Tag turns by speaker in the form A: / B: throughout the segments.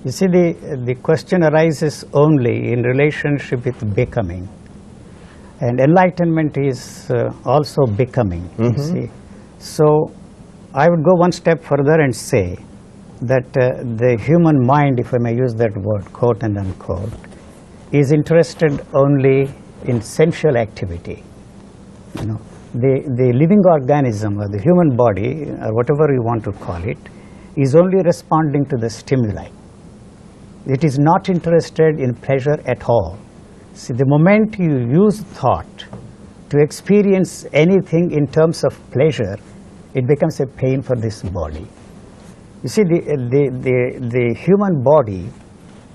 A: You see, the question arises only in relationship with becoming. And enlightenment is also becoming, you see. So I would go one step further and say that the human mind, if I may use that word, quote and unquote, is interested only in sensual activity. You know, the living organism or the human body, or whatever you want to call it, is only responding to the stimuli. It is not interested in pleasure at all. See, the moment you use thought to experience anything in terms of pleasure, it becomes a pain for this body. You see, the human body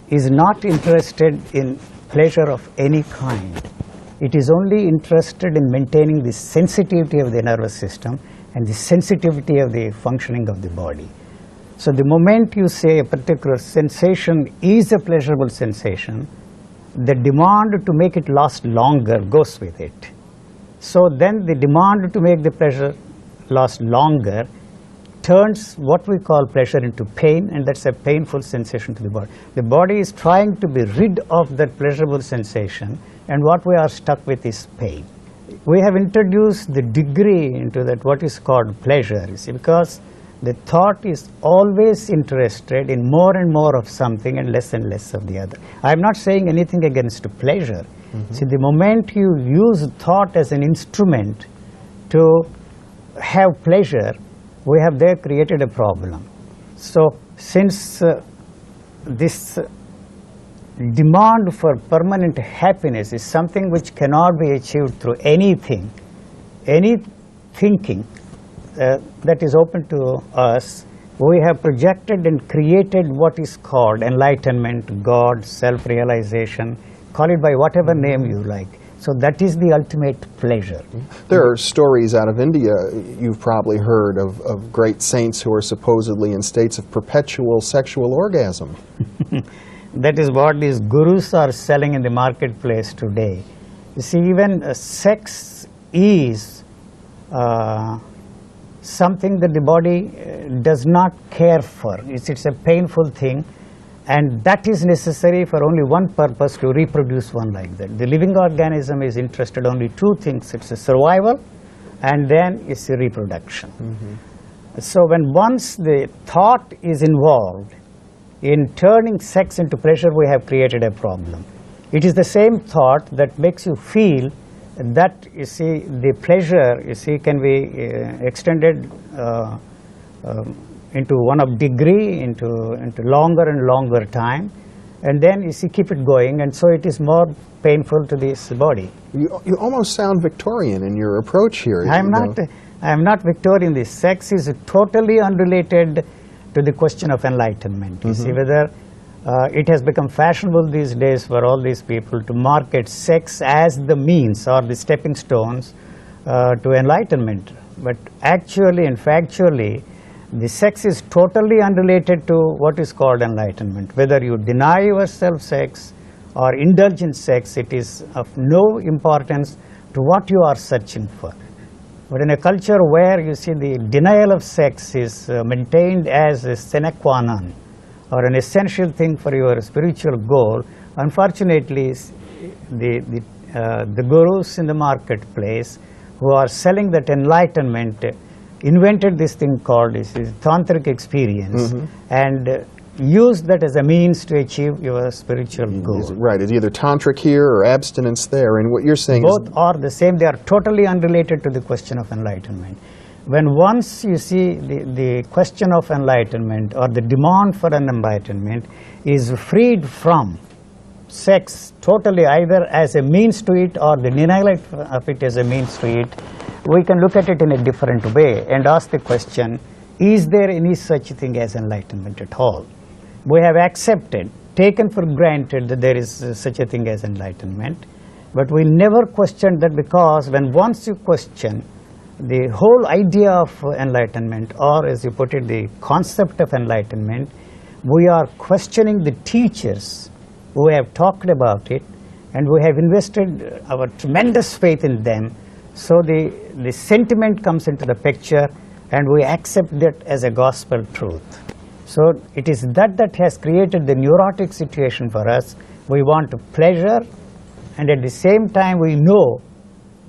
A: is not interested in pleasure of any kind. It is only interested in maintaining the sensitivity of the nervous system and the sensitivity of the functioning of the body. So the moment you say a particular sensation is a pleasurable sensation, the demand to make it last longer goes with it. So then the demand to make the pleasure last longer turns what we call pleasure into pain, and that's a painful sensation to the body. The body is trying to be rid of that pleasurable sensation, and what we are stuck with is pain. We have introduced the degree into that what is called pleasure, you see, because the thought is always interested in more and more of something and less of the other. I am not saying anything against pleasure. See, the moment you use thought as an instrument to have pleasure, we have there created a problem. So since this demand for permanent happiness is something which cannot be achieved through anything, any thinking that is open to us, we have projected and created what is called enlightenment, God, self-realization, call it by whatever name you like. So that is the ultimate pleasure.
B: There are stories out of India, you've probably heard, of great saints who are supposedly in states of perpetual sexual orgasm.
A: That is what these gurus are selling in the marketplace today. You see, even sex is something that the body does not care for. It's a painful thing, and that is necessary for only one purpose, to reproduce one like that. The living organism is interested only two things. It's a survival, and then it's a reproduction. So when once the thought is involved in turning sex into pleasure, we have created a problem. It is the same thought that makes you feel that, you see, the pleasure, you see, can be extended into one of degree, into longer and longer time, and then, you see, keep it going, and so it is more painful to this body.
B: You almost sound Victorian in your approach here.
A: I am not Victorian. This sex is totally unrelated to the question of enlightenment. You see, whether it has become fashionable these days for all these people to market sex as the means or the stepping stones to enlightenment. But actually and factually, the sex is totally unrelated to what is called enlightenment. Whether you deny yourself sex or indulge in sex, it is of no importance to what you are searching for. But in a culture where, you see, the denial of sex is maintained as a sine qua non, or an essential thing for your spiritual goal, unfortunately, the gurus in the marketplace who are selling that enlightenment invented this thing called tantric experience, and used that as a means to achieve your spiritual goal.
B: Right, it's either tantric here or abstinence there, and what you're saying
A: both are the same. They are totally unrelated to the question of enlightenment. When once, you see, the question of enlightenment or the demand for an enlightenment is freed from sex totally, either as a means to it or the denial of it as a means to it, we can look at it in a different way and ask the question, is there any such thing as enlightenment at all? We have accepted, taken for granted that there is such a thing as enlightenment, but we never questioned that, because when once you question the whole idea of enlightenment, or as you put it, the concept of enlightenment, we are questioning the teachers who have talked about it, and we have invested our tremendous faith in them. So the sentiment comes into the picture, and we accept that as a gospel truth. So it is that has created the neurotic situation for us. We want pleasure, and at the same time we know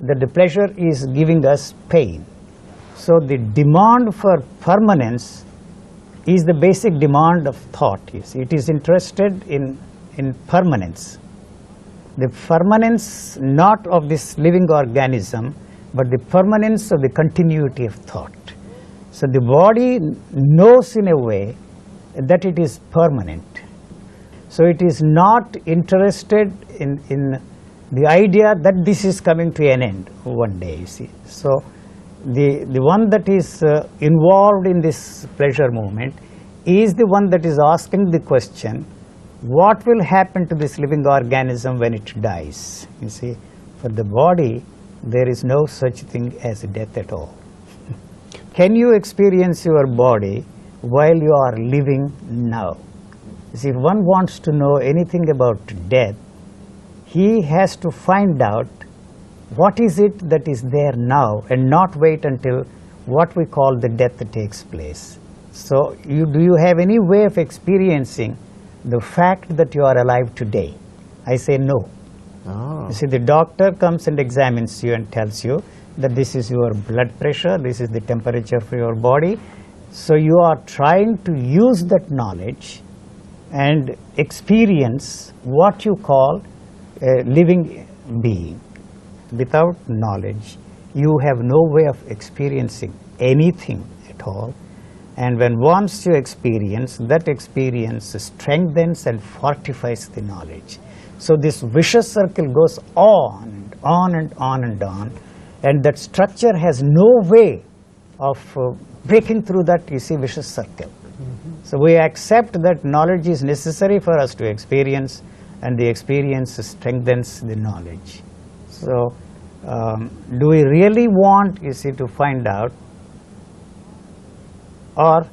A: that the pleasure is giving us pain. So the demand for permanence is the basic demand of thought. You see, it is interested in permanence. The permanence not of this living organism, but the permanence of the continuity of thought. So the body knows in a way that it is permanent. So it is not interested in the idea that this is coming to an end one day, you see. So the one that is involved in this pleasure movement is the one that is asking the question, what will happen to this living organism when it dies? You see, for the body, there is no such thing as death at all. Can you experience your body while you are living now? You see, if one wants to know anything about death, he has to find out what is it that is there now and not wait until what we call the death takes place. So do you have any way of experiencing the fact that you are alive today? I say no.
B: Oh.
A: You see, the doctor comes and examines you and tells you that this is your blood pressure, this is the temperature for your body. So you are trying to use that knowledge and experience what you call a living being. Without knowledge, you have no way of experiencing anything at all. And when once you experience, that experience strengthens and fortifies the knowledge. So this vicious circle goes on and on and on and on, and that structure has no way of breaking through that, you see, vicious circle. So we accept that knowledge is necessary for us to experience, and the experience strengthens the knowledge. So do we really want, you see, to find out or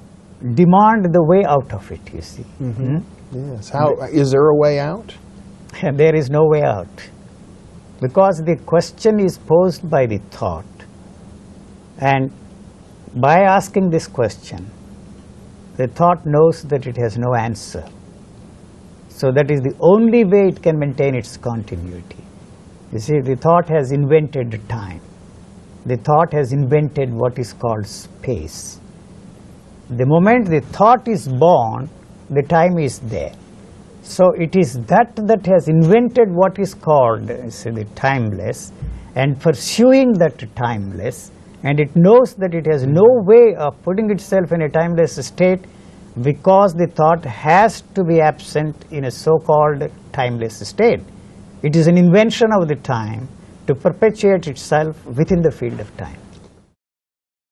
A: demand the way out of it, you see?
B: Yes. How is there a way out?
A: There is no way out, because the question is posed by the thought, and by asking this question, the thought knows that it has no answer. So that is the only way it can maintain its continuity. You see, the thought has invented time. The thought has invented what is called space. The moment the thought is born, the time is there. So it is that has invented what is called, say, the timeless, and pursuing that timeless, and it knows that it has no way of putting itself in a timeless state, because the thought has to be absent in a so-called timeless state. It is an invention of the time to perpetuate itself within the field of time.